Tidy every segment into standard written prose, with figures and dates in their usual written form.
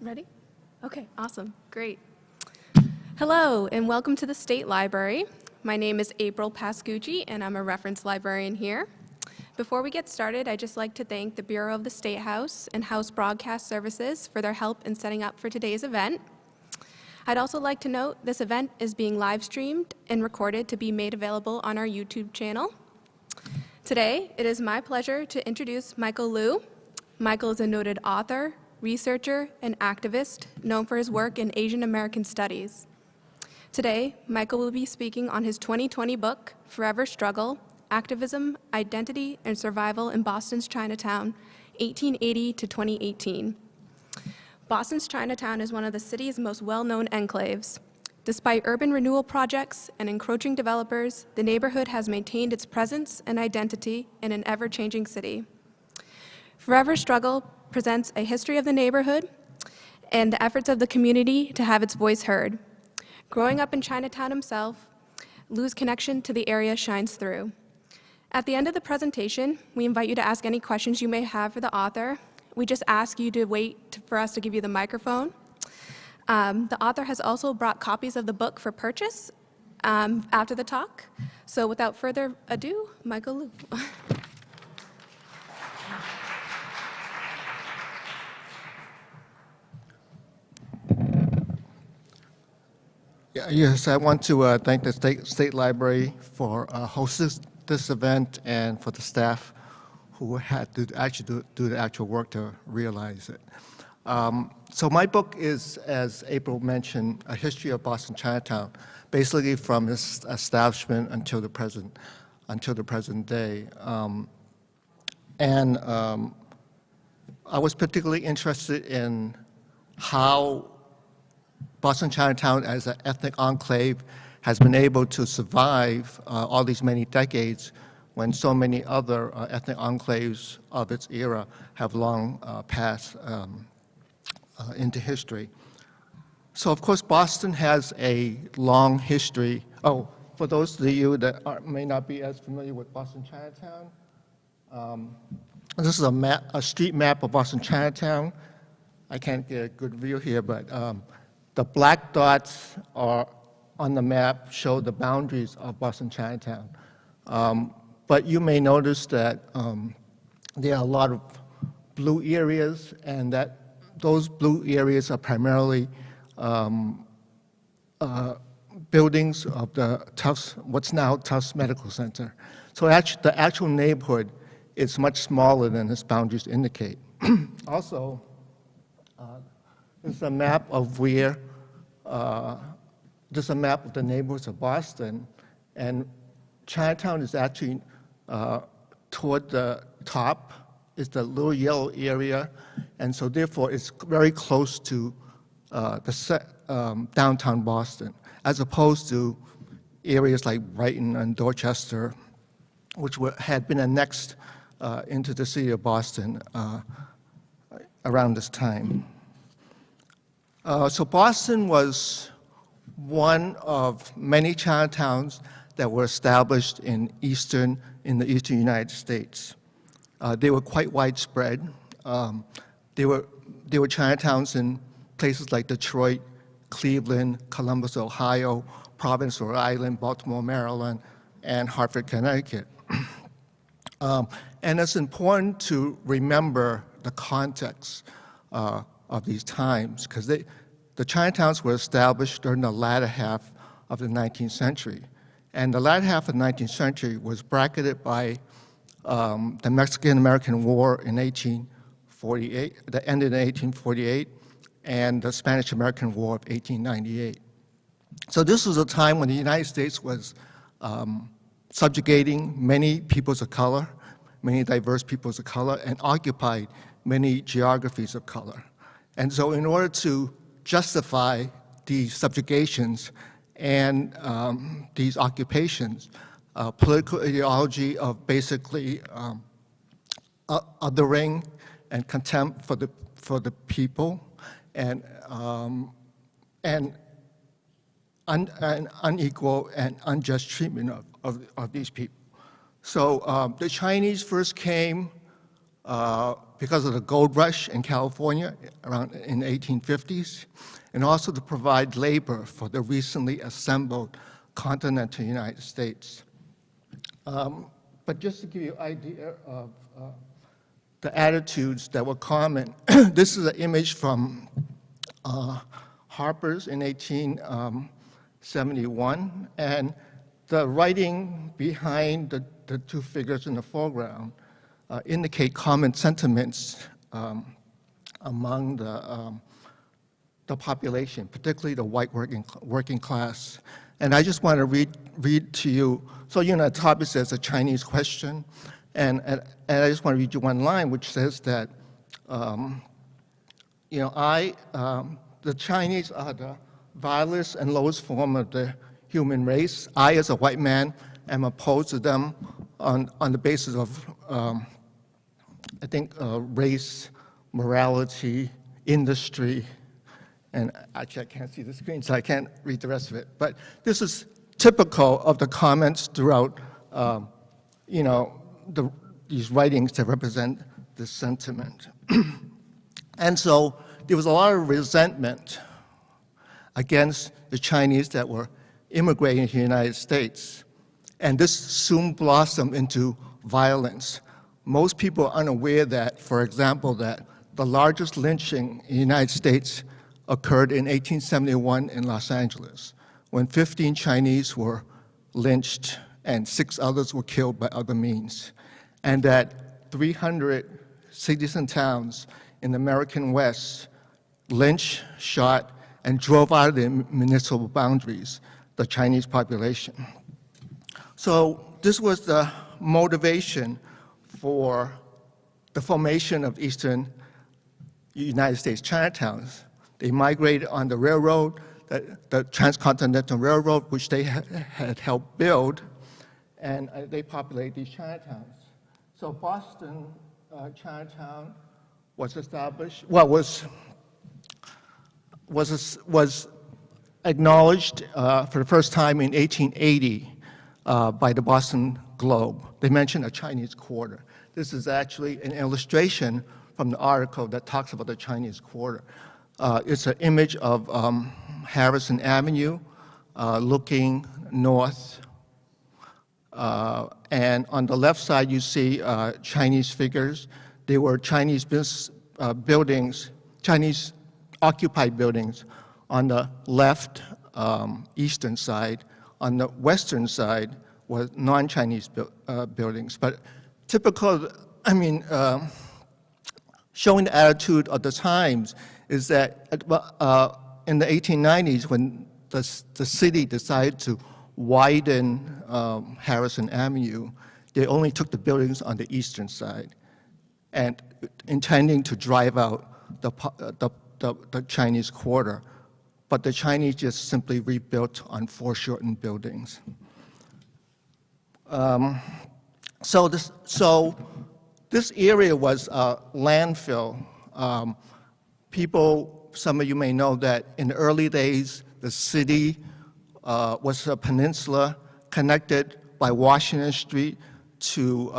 Ready? Okay, awesome, great. Hello, and welcome to the State Library. My name is April Pascucci, and I'm a reference librarian here. Before we get started, I'd just like to thank the Bureau of the State House and House Broadcast Services for their help in setting up for today's event. I'd also like to note this event is being live streamed and recorded to be made available on our YouTube channel. Today, it is my pleasure to introduce Michael Liu. Michael is a noted author, researcher, and activist known for his work in Asian American studies. Today, Michael will be speaking on his 2020 book, Forever Struggle, Activism, Identity, and Survival in Boston's Chinatown, 1880 to 2018. Boston's Chinatown is one of the city's most well-known enclaves. Despite urban renewal projects and encroaching developers, the neighborhood has maintained its presence and identity in an ever-changing city. Forever Struggle presents a history of the neighborhood and the efforts of the community to have its voice heard. Growing up in Chinatown himself, Liu's connection to the area shines through. At the end of the presentation, we invite you to ask any questions you may have for the author. We just ask you to wait for us to give you the microphone. The author has also brought copies of the book for purchase after the talk. So without further ado, Michael Liu. Yes, I want to thank the State Library for hosting this event and for the staff who had to actually do the actual work to realize it. So my book is, as April mentioned, a history of Boston Chinatown, basically from its establishment until the present day. I was particularly interested in how Boston Chinatown as an ethnic enclave has been able to survive all these many decades when so many other ethnic enclaves of its era have long passed into history. So of course Boston has a long history. Oh, for those of you that may not be as familiar with Boston Chinatown, this is a street map of Boston Chinatown. I can't get a good view here, but the black dots are on the map show the boundaries of Boston Chinatown. But you may notice that there are a lot of blue areas, and that those blue areas are primarily buildings of the Tufts, what's now Tufts Medical Center. So the actual neighborhood is much smaller than its boundaries indicate. Also, this is a map of where, this is a map of the neighborhoods of Boston, and Chinatown is actually toward the top, is the little yellow area, and so therefore it's very close to downtown Boston, as opposed to areas like Brighton and Dorchester, which had been annexed into the city of Boston around this time. So Boston was one of many Chinatowns that were established in the eastern United States. They were quite widespread. There were Chinatowns in places like Detroit, Cleveland, Columbus, Ohio, Providence, Rhode Island, Baltimore, Maryland, and Hartford, Connecticut. And it's important to remember the context of these times, because the Chinatowns were established during the latter half of the 19th century. And the latter half of the 19th century was bracketed by the Mexican-American War in 1848, that ended in 1848, and the Spanish-American War of 1898. So this was a time when the United States was subjugating many peoples of color, many diverse peoples of color, and occupied many geographies of color. And so in order to justify these subjugations and these occupations, political ideology of basically othering and contempt for the people, and unequal and unjust treatment of these people. So the Chinese first came because of the gold rush in California around in the 1850s, and also to provide labor for the recently assembled continental United States. But just to give you an idea of the attitudes that were common, this is an image from Harper's in 1871, and the writing behind the two figures in the foreground indicate common sentiments among the population, particularly the white working class. And I just want to read to you, so the topic says a Chinese question, and I just want to read you one line which says that, the Chinese are the vilest and lowest form of the human race. I, as a white man, am opposed to them on the basis of, race, morality, industry, and actually I can't see the screen, so I can't read the rest of it. But this is typical of the comments throughout, these writings that represent this sentiment. And so there was a lot of resentment against the Chinese that were immigrating to the United States. And this soon blossomed into violence. Most people are unaware that, for example, that the largest lynching in the United States occurred in 1871 in Los Angeles, when 15 Chinese were lynched and 6 others were killed by other means. And that 300 cities and towns in the American West lynched, shot, and drove out of the municipal boundaries the Chinese population. So this was the motivation for the formation of Eastern United States Chinatowns. They migrated on the railroad, the Transcontinental Railroad, which they had helped build, and they populated these Chinatowns. So Boston Chinatown was established, was acknowledged for the first time in 1880 by the Boston Globe. They mentioned a Chinese quarter. This is actually an illustration from the article that talks about the Chinese quarter. It's an image of Harrison Avenue looking north. And on the left side, you see Chinese figures. They were Chinese buildings, Chinese occupied buildings on the left eastern side. On the western side was non-Chinese buildings. But typical, showing the attitude of the times is that in the 1890s, when the city decided to widen Harrison Avenue, they only took the buildings on the eastern side, and intending to drive out the Chinese quarter. But the Chinese just simply rebuilt on foreshortened buildings. So this area was a landfill. Some of you may know that in the early days, the city was a peninsula connected by Washington Street to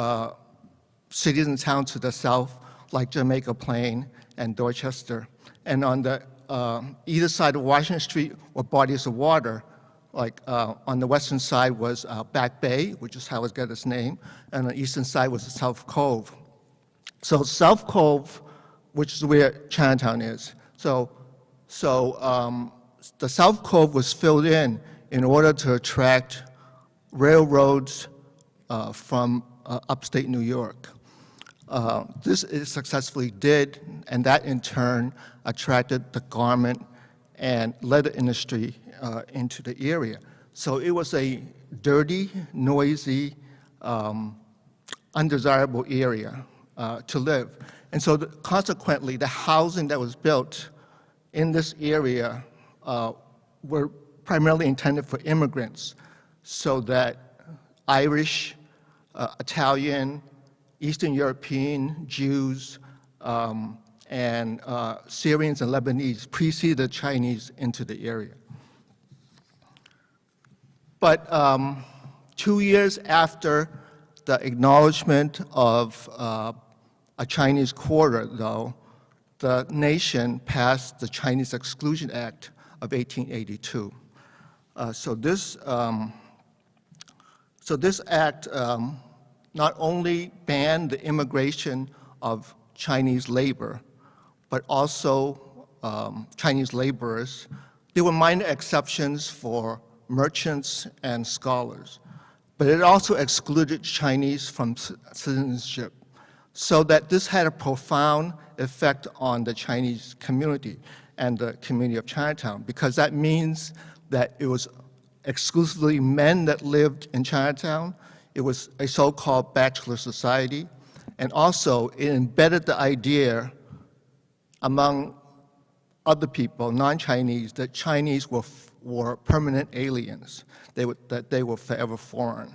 cities and towns to the south, like Jamaica Plain and Dorchester. And on the either side of Washington Street were bodies of water. Like on the western side was Back Bay, which is how it got its name, and on the eastern side was the South Cove. So South Cove, which is where Chinatown is. So the South Cove was filled in order to attract railroads from upstate New York. This it successfully did, and that in turn attracted the garment and leather industry into the area. So it was a dirty, noisy, undesirable area to live. And so consequently, the housing that was built in this area were primarily intended for immigrants, so that Irish, Italian, Eastern European, Jews, and Syrians and Lebanese preceded the Chinese into the area. But 2 years after the acknowledgement of a Chinese quarter, though, the nation passed the Chinese Exclusion Act of 1882. So this act not only banned the immigration of Chinese labor, but also Chinese laborers. There were minor exceptions for merchants and scholars, but it also excluded Chinese from citizenship, so that this had a profound effect on the Chinese community and the community of Chinatown, because that means that it was exclusively men that lived in Chinatown. It was a so-called bachelor society, and also it embedded the idea among other people, non-Chinese, that Chinese were permanent aliens, that they were forever foreign.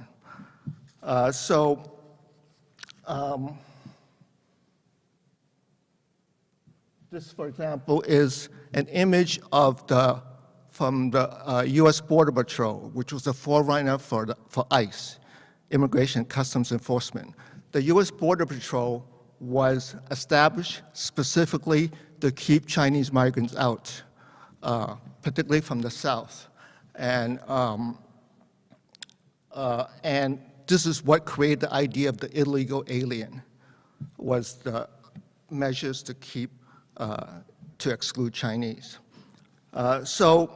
This, for example, is an image of from the U.S. Border Patrol, which was the forerunner for ICE, Immigration and Customs Enforcement. The U.S. Border Patrol was established specifically to keep Chinese migrants out, particularly from the South. And this is what created the idea of the illegal alien, was the measures to to exclude Chinese. So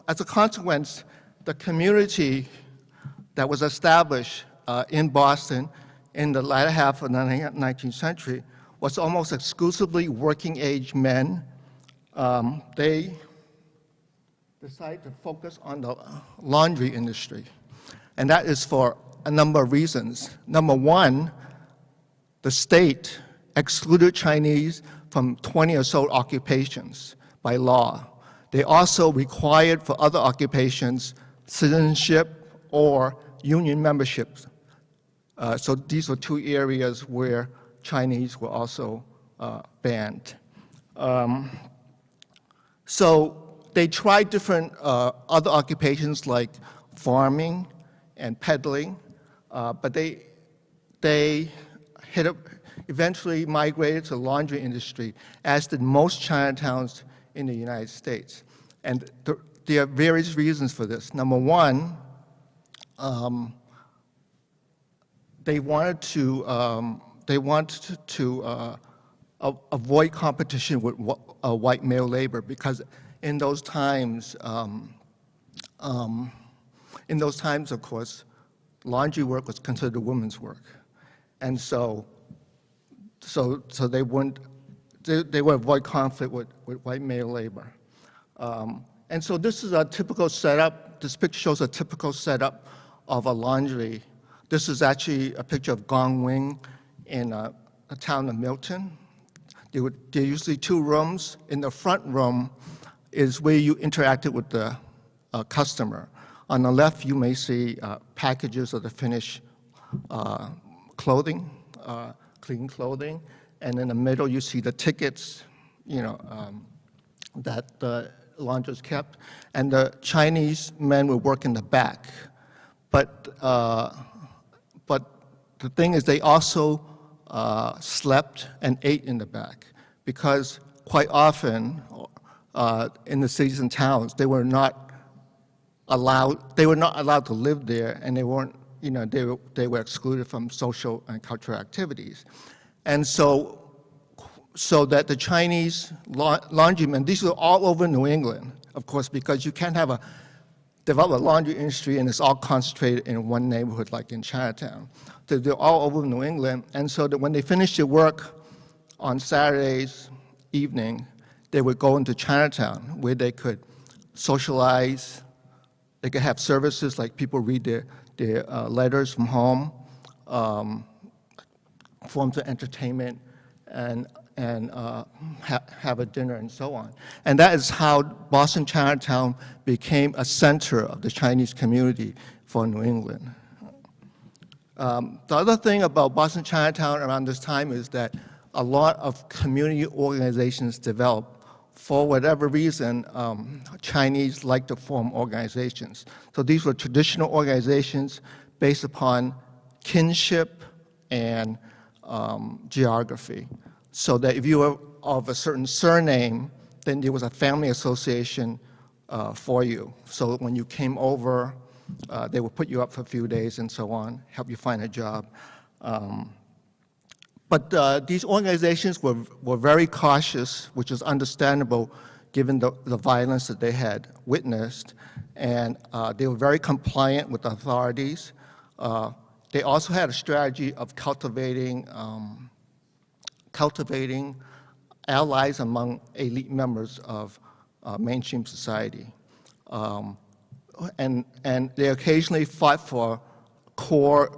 as a consequence, the community that was established in Boston in the latter half of the 19th century was almost exclusively working-age men. They decided to focus on the laundry industry, and that is for a number of reasons. Number one, the state excluded Chinese from 20 or so occupations by law. They also required for other occupations citizenship or union memberships. So these were two areas where Chinese were also banned. So they tried different other occupations like farming and peddling, but they eventually migrated to the laundry industry, as did most Chinatowns in the United States. And there are various reasons for this. Number one, they wanted to avoid competition with white male labor, because in those times, of course, laundry work was considered women's work, and so they would avoid conflict with white male labor. And so this is a typical setup. This picture shows a typical setup of a laundry. This is actually a picture of Gongwing in a town of Milton. There are usually two rooms. In the front room is where you interacted with the customer. On the left, you may see packages of the finished clothing, clean clothing, and in the middle, you see the tickets, that the laundress kept, and the Chinese men would work in the back. But the thing is, they also slept and ate in the back, because quite often in the cities and towns, they were not allowed to live there, and they weren't, they were excluded from social and cultural activities. And so that the Chinese laundrymen, these were all over New England, of course, because you can't develop a laundry industry and it's all concentrated in one neighborhood like in Chinatown. So they're all over New England, and so that when they finished their work on Saturdays evening, they would go into Chinatown where they could socialize. They could have services like people read their letters from home, forms of entertainment, and have a dinner and so on. And that is how Boston Chinatown became a center of the Chinese community for New England. The other thing about Boston Chinatown around this time is that a lot of community organizations developed. For whatever reason, Chinese like to form organizations. So these were traditional organizations based upon kinship and geography, so that if you were of a certain surname, then there was a family association for you. So when you came over, they would put you up for a few days and so on, help you find a job. But these organizations were very cautious, which is understandable given the violence that they had witnessed, and they were very compliant with the authorities. They also had a strategy of cultivating allies among elite members of mainstream society. And they occasionally fought for core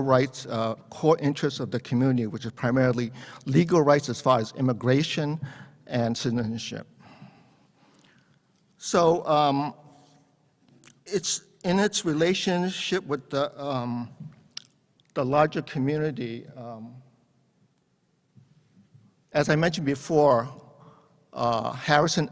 rights, core interests of the community, which is primarily legal rights as far as immigration and citizenship. So it's in its relationship with the larger community. As I mentioned before, Harrison,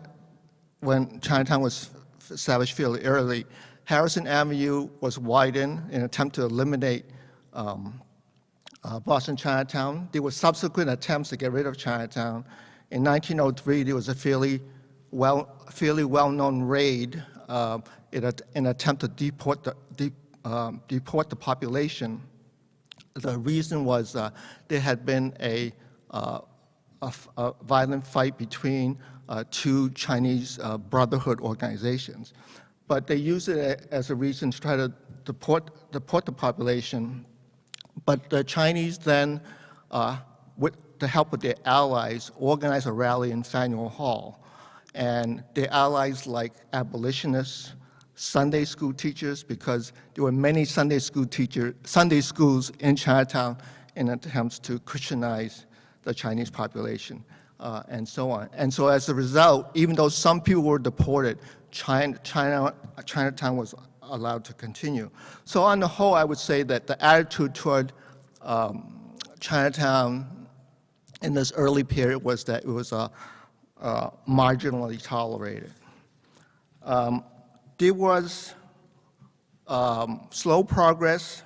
when Chinatown was established fairly early, Harrison Avenue was widened in an attempt to eliminate Boston Chinatown. There were subsequent attempts to get rid of Chinatown. In 1903, there was a fairly well-known raid in an attempt to deport the population. The reason was there had been a violent fight between two Chinese brotherhood organizations. But they used it as a reason to try to deport the population. But the Chinese then, with the help of their allies, organized a rally in Faneuil Hall. And their allies like abolitionists, Sunday school teachers, because there were many Sunday schools in Chinatown in attempts to Christianize the Chinese population, and so on. And so as a result, even though some people were deported, Chinatown was allowed to continue. So on the whole, I would say that the attitude toward Chinatown in this early period was that it was marginally tolerated. There was slow progress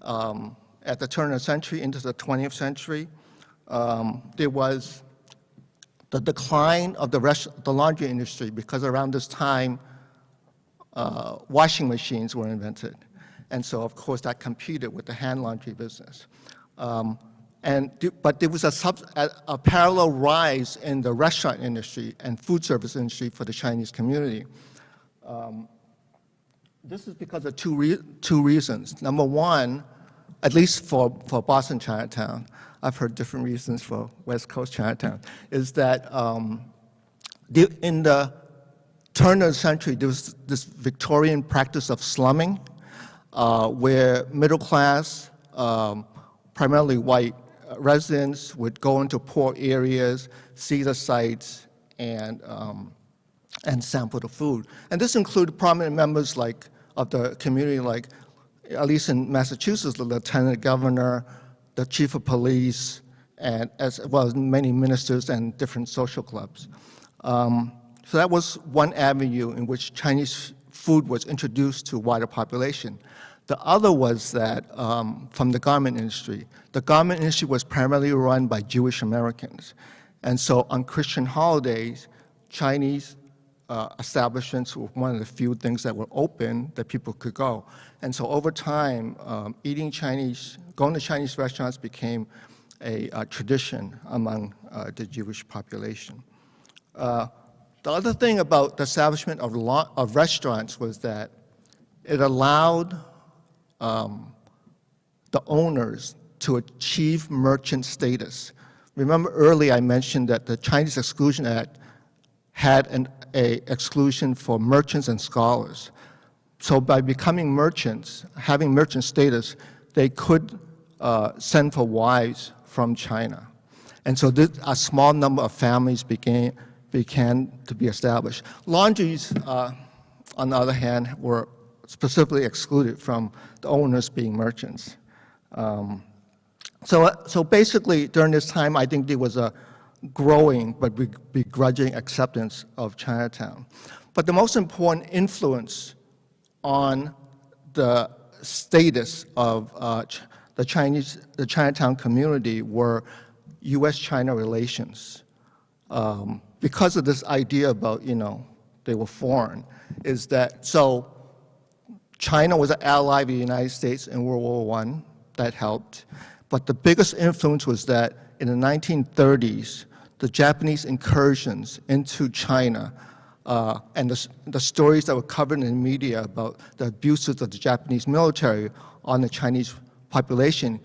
at the turn of the century into the 20th century. There was the decline of the laundry industry because around this time, washing machines were invented. And so, of course, that competed with the hand laundry business. But there was a parallel rise in the restaurant industry and food service industry for the Chinese community. This is because of two reasons. Number one, at least for Boston Chinatown, I've heard different reasons for West Coast Chinatown, is that in the turn of the century, there was this Victorian practice of slumming, where middle class, primarily white residents would go into poor areas, see the sights, and sample the food. And this included prominent members of the community, like, at least in Massachusetts, the lieutenant governor, the chief of police, and as well as many ministers and different social clubs. So that was one avenue in which Chinese food was introduced to a wider population. The other was that from the garment industry. The garment industry was primarily run by Jewish Americans. And so on Christian holidays, Chinese establishments were one of the few things that were open that people could go. And so over time, going to Chinese restaurants became a tradition among the Jewish population. The other thing about the establishment of restaurants was that it allowed the owners to achieve merchant status. Remember earlier I mentioned that the Chinese Exclusion Act had an exclusion for merchants and scholars. So by becoming merchants, having merchant status, they could send for wives from China. And so a small number of families began to be established. Laundries, on the other hand, were specifically excluded from the owners being merchants. So basically, during this time, I think there was a growing but begrudging acceptance of Chinatown. But the most important influence on the status of the Chinatown community were U.S.-China relations. Because of this idea about, they were foreign, is that, so China was an ally of the United States in World War I, that helped. But the biggest influence was that in the 1930s, the Japanese incursions into China and the stories that were covered in the media about the abuses of the Japanese military on the Chinese population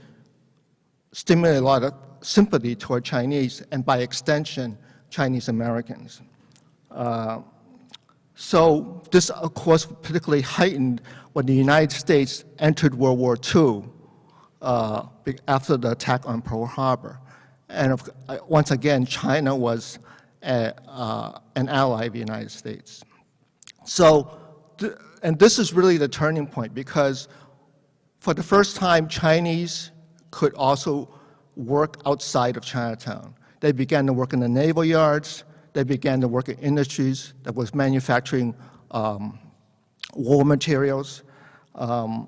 stimulated a lot of sympathy toward Chinese and by extension, Chinese Americans. So this, of course, particularly heightened when the United States entered World War II after the attack on Pearl Harbor. And once again, China was an ally of the United States. So, and this is really the turning point, because for the first time, Chinese could also work outside of Chinatown. They began to work in the naval yards. They began to work in industries that was manufacturing war materials. And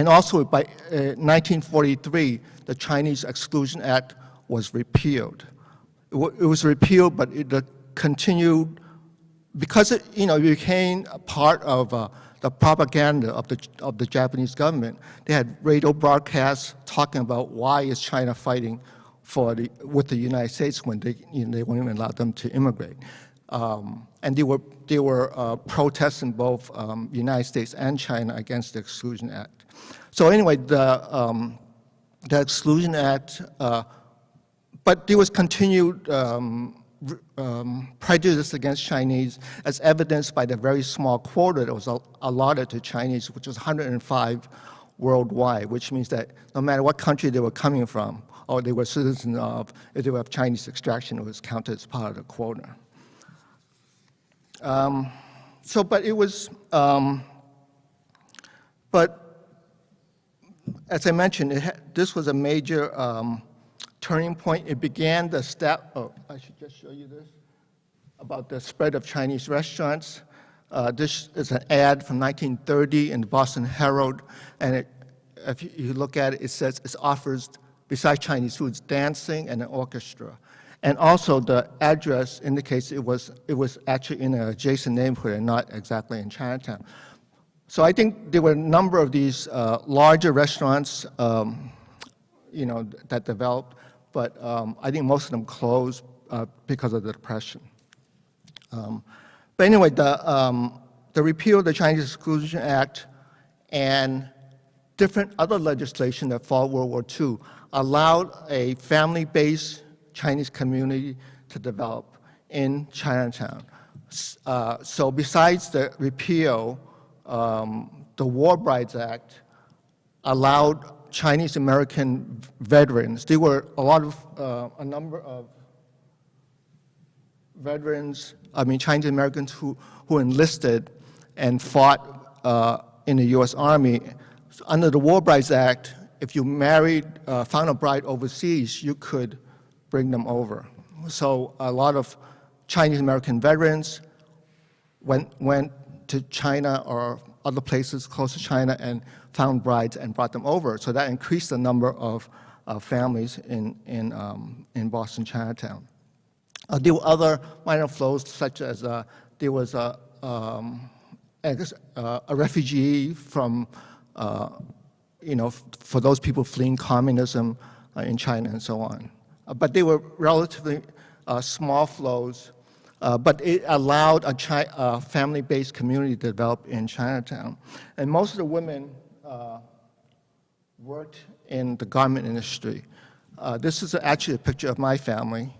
also by 1943, the Chinese Exclusion Act was repealed. It was repealed, but it continued, because it became a part of the propaganda of the Japanese government. They had radio broadcasts talking about why is China fighting with the United States when they wouldn't even allow them to immigrate. And they were protests in both United States and China against the Exclusion Act. So anyway, the Exclusion Act, but there was continued prejudice against Chinese, as evidenced by the very small quota that was allotted to Chinese, which was 105 worldwide, which means that no matter what country they were coming from, or they were citizens of, if they were of Chinese extraction, it was counted as part of the quota. But it was, but as I mentioned, this was a major turning point. It began the step, I should just show you this, about the spread of Chinese restaurants. This is an ad from 1930 in the Boston Herald, and if you look at it, it says it offers, besides Chinese foods, dancing and an orchestra. And also the address indicates it was actually in an adjacent neighborhood and not exactly in Chinatown. So I think there were a number of these larger restaurants, that developed, but I think most of them closed because of the Depression. But anyway, the repeal of the Chinese Exclusion Act and different other legislation that followed World War II allowed a family-based Chinese community to develop in Chinatown. So besides the repeal, the War Brides Act allowed Chinese American veterans. There were a number of veterans, Chinese Americans who enlisted and fought in the U.S. Army. So under the War Brides Act, if you found a bride overseas, you could bring them over. So a lot of Chinese American veterans went to China or other places close to China and found brides and brought them over. So that increased the number of families in Boston Chinatown. There were other minor flows, such as there was a refugee from, for those people fleeing communism in China and so on. But they were relatively small flows, but it allowed a family-based community to develop in Chinatown. And most of the women worked in the garment industry. This is actually a picture of my family.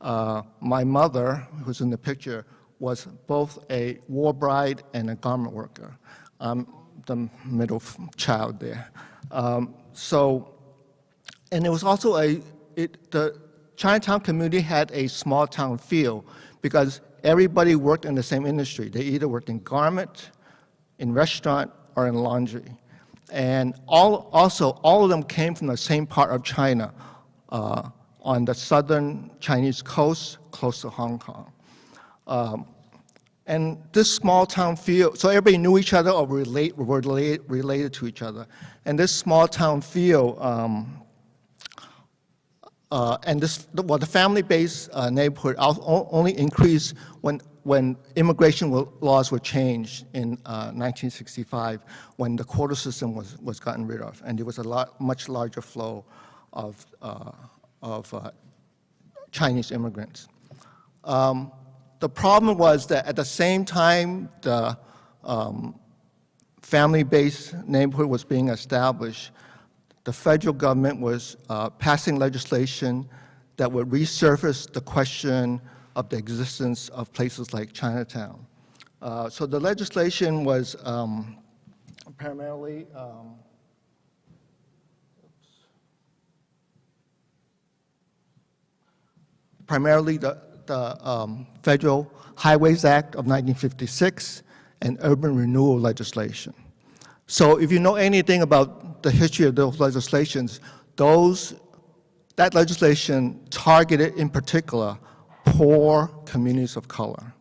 My mother, who's in the picture, was both a war bride and a garment worker. I'm the middle child there. And it was also the Chinatown community had a small town feel because everybody worked in the same industry. They either worked in garment, in restaurant, or in laundry. And all of them came from the same part of China, on the southern Chinese coast, close to Hong Kong. And this small town feel, so everybody knew each other or were related to each other. And this small town feel, and the family-based neighborhood only increased when immigration laws were changed in 1965, when the quota system was gotten rid of, and there was a much larger flow of Chinese immigrants. The problem was that at the same time the family-based neighborhood was being established, the federal government was passing legislation that would resurface the question of the existence of places like Chinatown. So the legislation was primarily the Federal Highways Act of 1956 and urban renewal legislation. So if you know anything about the history of those legislations, that legislation targeted in particular poor communities of color.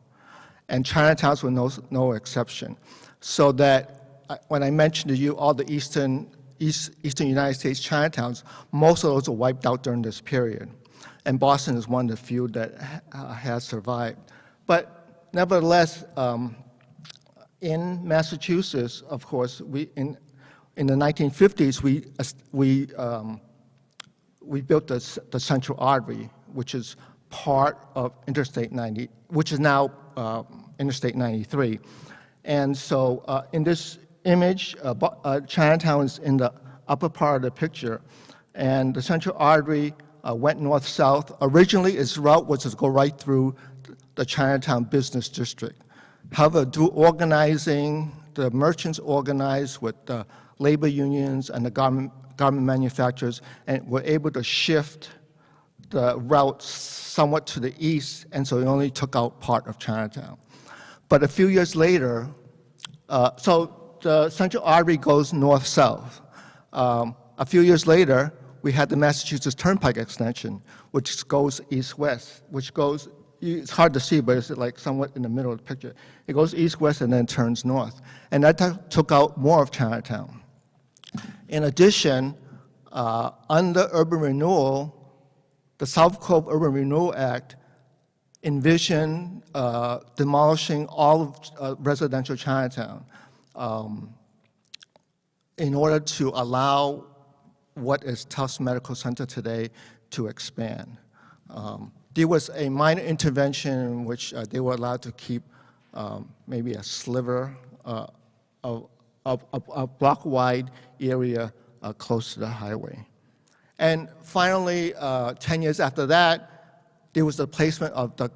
And Chinatowns were no exception. So that when I mentioned to you all the Eastern United States Chinatowns, most of those were wiped out during this period. And Boston is one of the few that has survived. But nevertheless, in Massachusetts, of course, in the 1950s, we built the Central Artery, which is part of Interstate 90, which is now Interstate 93. And so in this image, Chinatown is in the upper part of the picture, and the Central Artery went north-south. Originally, its route was to go right through the Chinatown business district. However, through organizing, the merchants organized with the labor unions and the garment manufacturers, and were able to shift the route somewhat to the east, and so it only took out part of Chinatown. But a few years later, so the Central Artery goes north-south. A few years later, we had the Massachusetts Turnpike extension, which goes east-west, which goes, it's hard to see, but it's like somewhat in the middle of the picture. It goes east-west and then turns north. And that took out more of Chinatown. In addition, under urban renewal, the South Cove Urban Renewal Act envisioned demolishing all of residential Chinatown in order to allow what is Tufts Medical Center today to expand. There was a minor intervention in which they were allowed to keep maybe a sliver of a block-wide area close to the highway. And finally, 10 years after that, there was the placement of the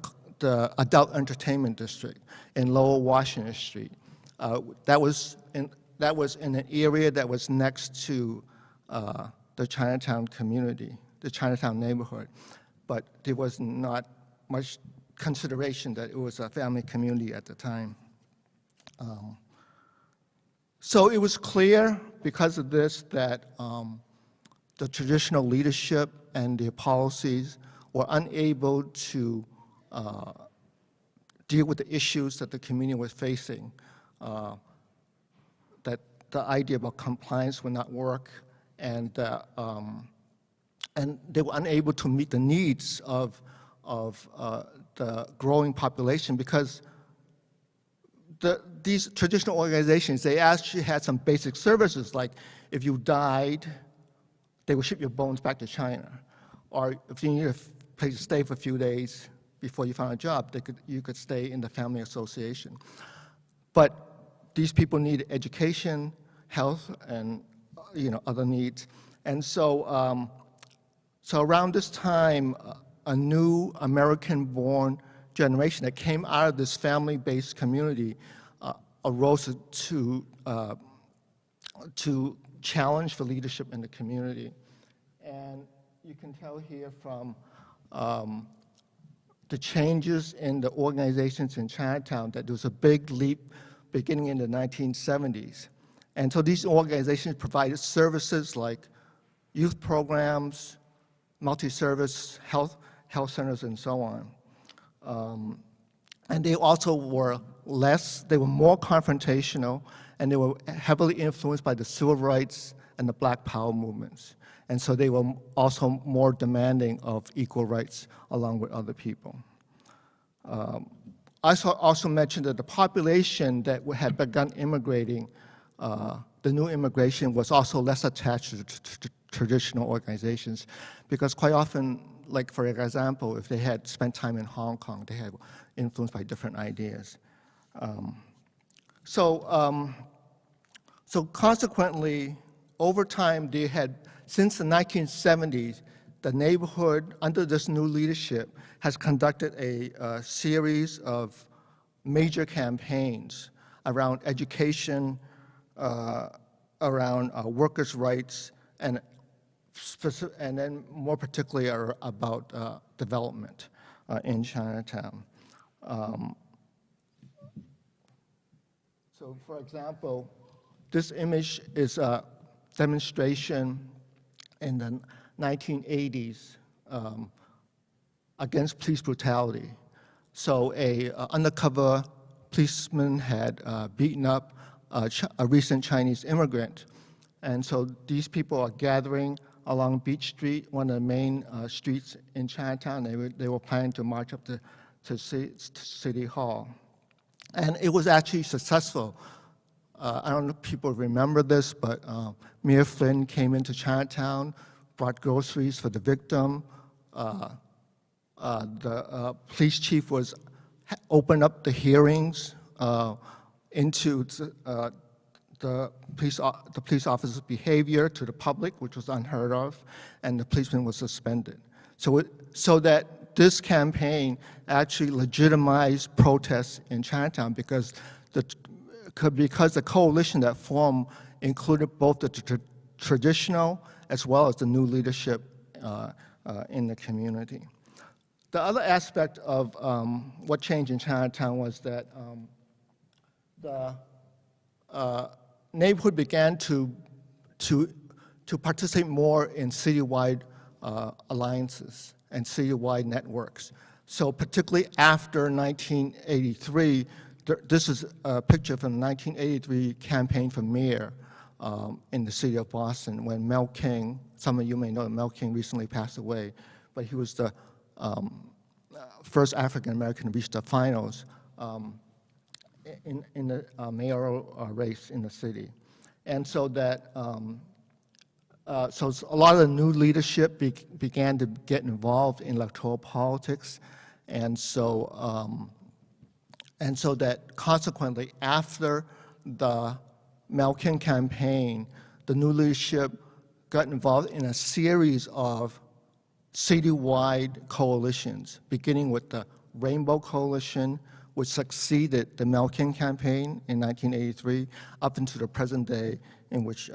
adult entertainment district in Lower Washington Street. That was in an area that was next to the Chinatown community, the Chinatown neighborhood. But there was not much consideration that it was a family community at the time. So it was clear because of this that the traditional leadership and their policies were unable to deal with the issues that the community was facing, that the idea about compliance would not work, and they were unable to meet the needs of the growing population, because these traditional organizations, they actually had some basic services, like if you died, they would ship your bones back to China. Or if you needed a place to stay for a few days before you found a job, you could stay in the family association. But these people needed education, health, and other needs. And so, so around this time, a new American-born generation that came out of this family-based community arose to challenge for leadership in the community. And you can tell here from the changes in the organizations in Chinatown that there was a big leap beginning in the 1970s. And so these organizations provided services like youth programs, multi-service health centers, and so on. And they also were they were more confrontational, and they were heavily influenced by the civil rights and the Black Power movements. And so they were also more demanding of equal rights along with other people. I also mentioned that the population that had begun immigrating, the new immigration was also less attached to traditional organizations, because quite often, like for example, if they had spent time in Hong Kong, they had influenced by different ideas. So consequently, over time, they had, since the 1970s, the neighborhood, under this new leadership, has conducted a series of major campaigns around education, around workers' rights, and then more particularly about development in Chinatown. So for example, this image is a demonstration in the 1980s against police brutality. So a undercover policeman had beaten up a recent Chinese immigrant. And so these people are gathering along Beach Street, one of the main streets in Chinatown. They were planning to march up to City Hall. And it was actually successful. I don't know if people remember this, but Mayor Flynn came into Chinatown, brought groceries for the victim. The police chief opened up the hearings into the police officer's behavior to the public, which was unheard of, and the policeman was suspended. So that this campaign actually legitimized protests in Chinatown, because the coalition that formed included both the traditional as well as the new leadership in the community. The other aspect of what changed in Chinatown was that the neighborhood began to participate more in citywide alliances and citywide networks. So particularly after 1983, this is a picture from the 1983 campaign for mayor in the city of Boston, when Mel King, some of you may know that Mel King recently passed away, but he was the first African-American to reach the finals in the mayoral race in the city. And so that, so a lot of the new leadership began to get involved in electoral politics, and so that consequently, after the Mel King campaign, the new leadership got involved in a series of citywide coalitions, beginning with the Rainbow Coalition, which succeeded the Mel King campaign in 1983, up into the present day, in which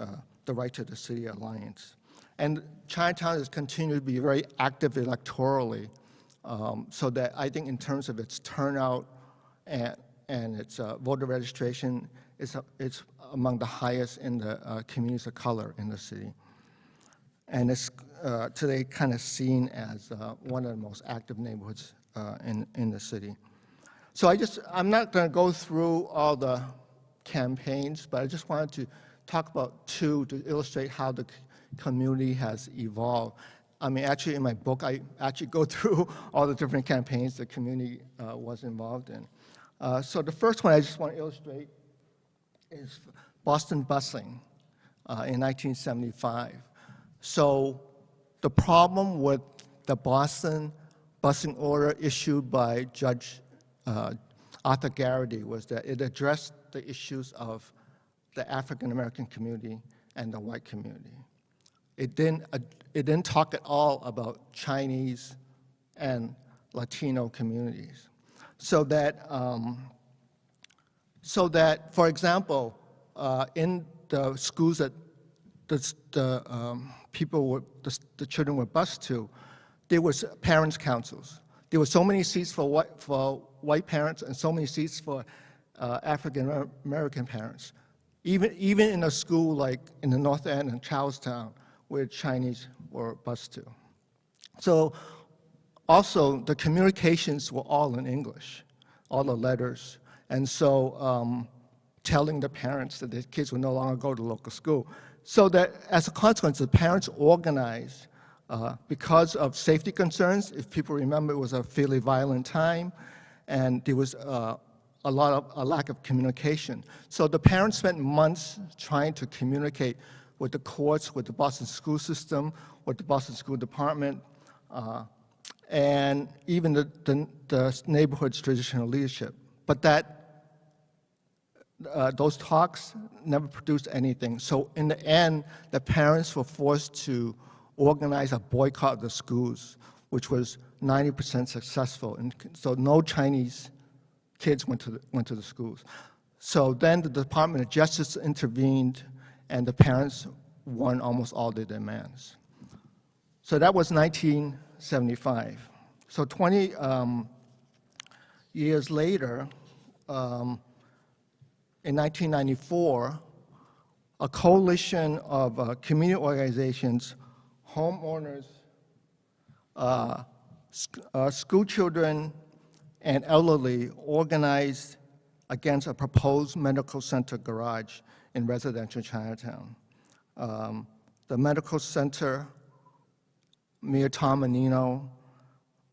the Right to the City Alliance. And Chinatown has continued to be very active electorally, so that I think in terms of its turnout and its voter registration, it's among the highest in the communities of color in the city. And it's today kind of seen as one of the most active neighborhoods in the city. So I'm not going to go through all the campaigns, but I just wanted to talk about two to illustrate how the community has evolved. I mean, actually in my book, I actually go through all the different campaigns the community was involved in. So the first one I just want to illustrate is Boston busing in 1975. So the problem with the Boston busing order issued by Judge Arthur Garrity was that it addressed the issues of the African-American community and the white community. It didn't talk at all about Chinese and Latino communities. So that, for example, in the schools that the children were bused to, there was parents' councils. There were so many seats for white parents and so many seats for African American parents. Even in a school like in the North End and Charlestown, where Chinese were bused to. So also the communications were all in English. all the letters. And so telling the parents that their kids would no longer go to local school. So that as a consequence, the parents organized because of safety concerns. If people remember, it was a fairly violent time, and there was a lack of communication. So the parents spent months trying to communicate with the courts, with the Boston school system, with the Boston School Department, and even the neighborhood's traditional leadership. But those talks never produced anything. So in the end, the parents were forced to organize a boycott of the schools, which was 90% successful. And so no Chinese kids went to the schools. So then the Department of Justice intervened, and the parents won almost all their demands. So that was 1975. So 20 years later, in 1994, a coalition of community organizations, homeowners, school children, and elderly organized against a proposed medical center garage in residential Chinatown. The medical center, Mayor Tom Menino,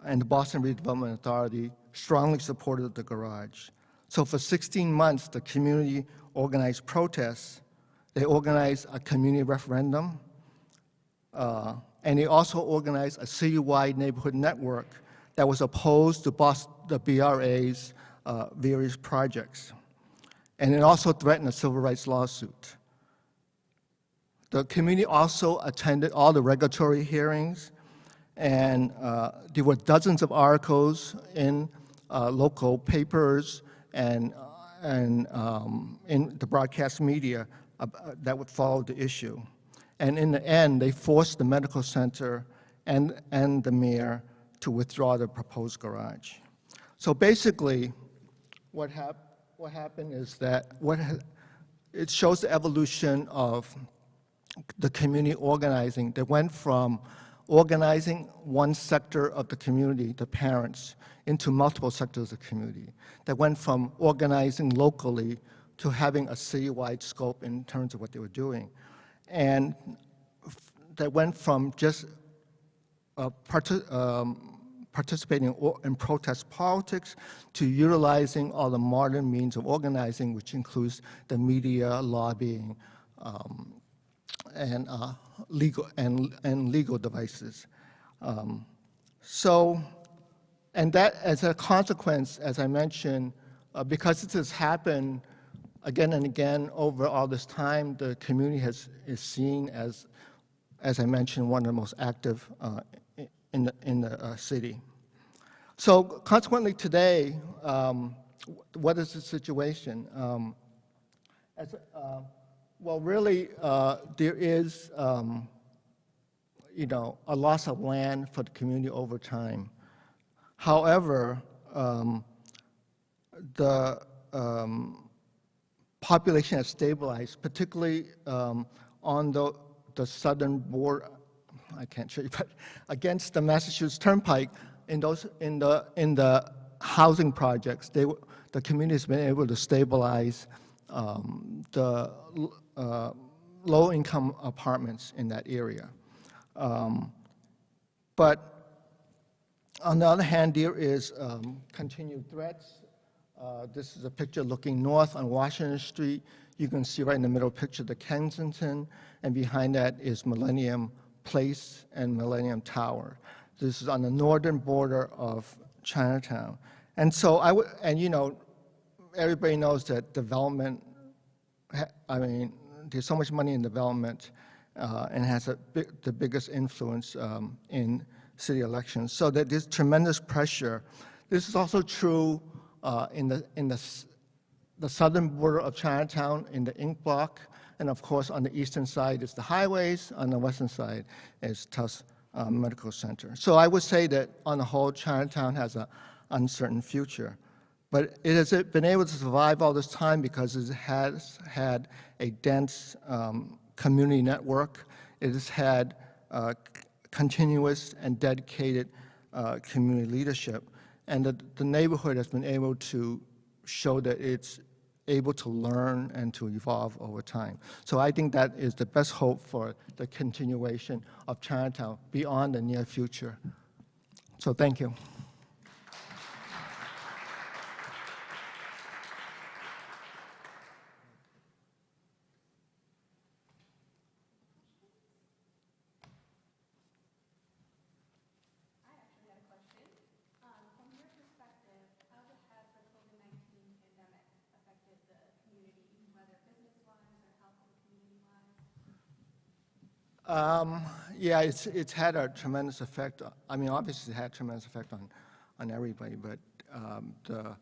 and the Boston Redevelopment Authority strongly supported the garage. So for 16 months, the community organized protests. They organized a community referendum, and they also organized a citywide neighborhood network that was opposed to the BRA's various projects. And it also threatened a civil rights lawsuit. The community also attended all the regulatory hearings, and there were dozens of articles in local papers and in the broadcast media that would follow the issue. And in the end, they forced the medical center and the mayor to withdraw the proposed garage. So basically, what happened is that it shows the evolution of the community organizing that went from organizing one sector of the community, the parents, into multiple sectors of the community, that went from organizing locally to having a citywide scope in terms of what they were doing. And that went from just participating in protest politics to utilizing all the modern means of organizing, which includes the media, lobbying, and legal devices. And that, as a consequence, as I mentioned, because this has happened again and again over all this time, the community is seen as I mentioned, one of the most active in the city. So consequently today, what is the situation? Well, really, there is, a loss of land for the community over time. However, the population has stabilized, particularly on the southern border. I can't show you, but against the Massachusetts Turnpike, in the housing projects, the community has been able to stabilize the low-income apartments in that area. But on the other hand, there is continued threats. This is a picture looking north on Washington Street. You can see right in the middle picture the Kensington, and behind that is Millennium Place and Millennium Tower. This is on the northern border of Chinatown. And so everybody knows that development, there's so much money in development and has the biggest influence in city elections. So that there's tremendous pressure. This is also true in the southern border of Chinatown, in the Ink Block, and of course on the eastern side is the highways, on the western side is Tufts Medical Center. So I would say that on the whole, Chinatown has an uncertain future. But it has been able to survive all this time because it has had a dense community network. It has had continuous and dedicated community leadership. And the neighborhood has been able to show that it's able to learn and to evolve over time. So I think that is the best hope for the continuation of Chinatown beyond the near future. So thank you. I actually had a question. From your perspective, how has the COVID-19 pandemic affected the community, whether business-wise or health and community-wise? Yeah, it's had a tremendous effect. I mean, obviously, it had a tremendous effect on everybody, but the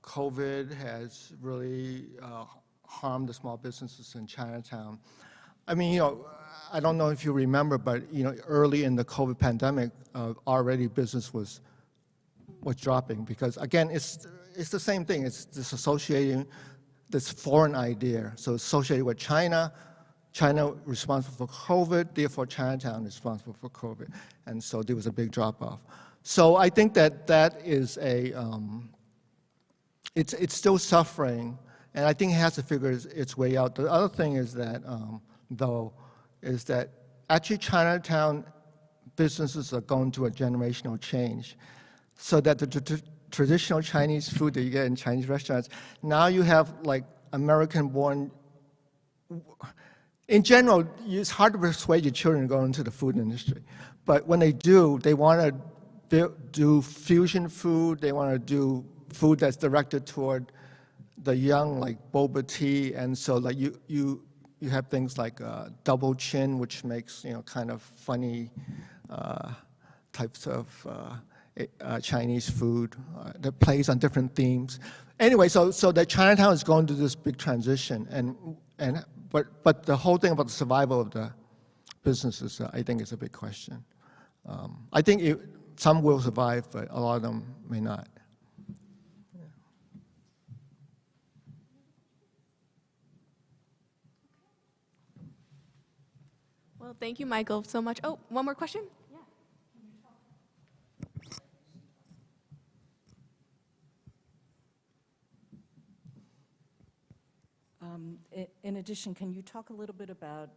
COVID has really harmed the small businesses in Chinatown. I mean, I don't know if you remember, but early in the COVID pandemic, already business was dropping because, again, it's the same thing. It's this associating this foreign idea. So associated with China responsible for COVID, therefore Chinatown is responsible for COVID. And so there was a big drop-off. So I think that is it's still suffering, and I think it has to figure its way out. The other thing is that, though, is that actually Chinatown businesses are going through a generational change. So that the traditional Chinese food that you get in Chinese restaurants, now you have like American-born. In general, it's hard to persuade your children to go into the food industry. But when they do, they want to do fusion food. They want to do food that's directed toward the young, like boba tea. And so like you have things like double chin, which makes kind of funny types of Chinese food that plays on different themes. Anyway, so that Chinatown is going through this big transition, but the whole thing about the survival of the businesses, I think, is a big question. I think some will survive, but a lot of them may not. Well, thank you, Michael, so much. Oh, one more question? Yeah. In addition, can you talk a little bit about,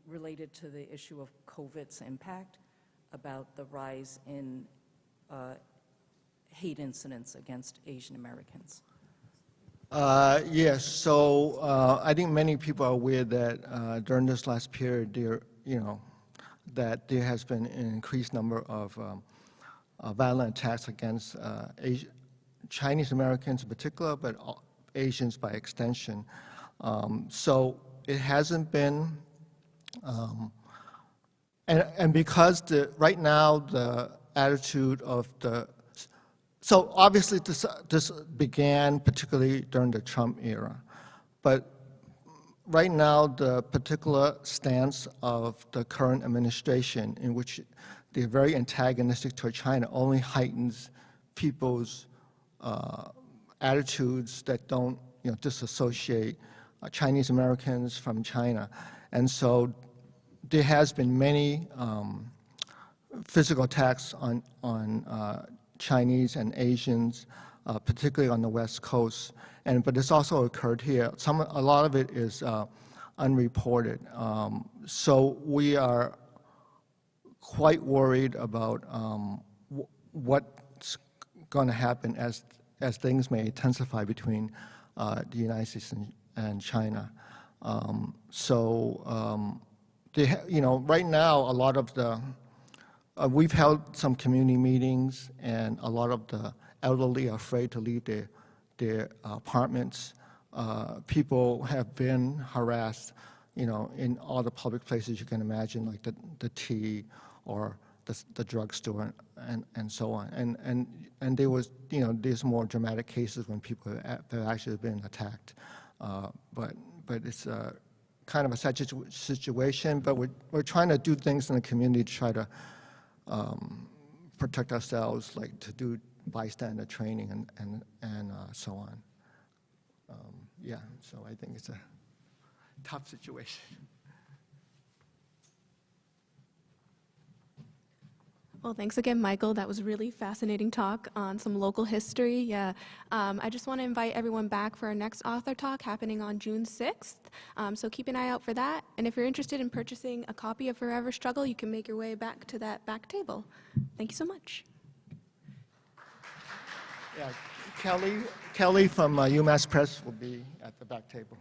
related to the issue of COVID's impact, about the rise in hate incidents against Asian Americans? Yes, so I think many people are aware that during this last period, that there has been an increased number of violent attacks against Chinese Americans in particular, but Asians by extension. So it hasn't been, and because right now the attitude of so obviously this began particularly during the Trump era, but right now the particular stance of the current administration, in which they're very antagonistic toward China, only heightens people's attitudes that don't disassociate Chinese Americans from China. And so there has been many physical attacks on Chinese and Asians, particularly on the West Coast. But this also occurred here. A lot of it is unreported. So we are quite worried about what's going to happen as things may intensify between the United States and China. Right now, a lot of the we've held some community meetings, and a lot of the elderly are afraid to leave their apartments. People have been harassed, in all the public places you can imagine, like the tea or the drugstore and so on. And there was, there's more dramatic cases when people have actually been attacked. But it's kind of a sad situation. But we're trying to do things in the community to try to protect ourselves, like to do bystander training and so on. Yeah, so I think it's a tough situation. Well, thanks again, Michael. That was a really fascinating talk on some local history. Yeah, I just want to invite everyone back for our next author talk happening on June 6th. So keep an eye out for that. And if you're interested in purchasing a copy of Forever Struggle, you can make your way back to that back table. Thank you so much. Yeah, Kelly from UMass Press will be at the back table.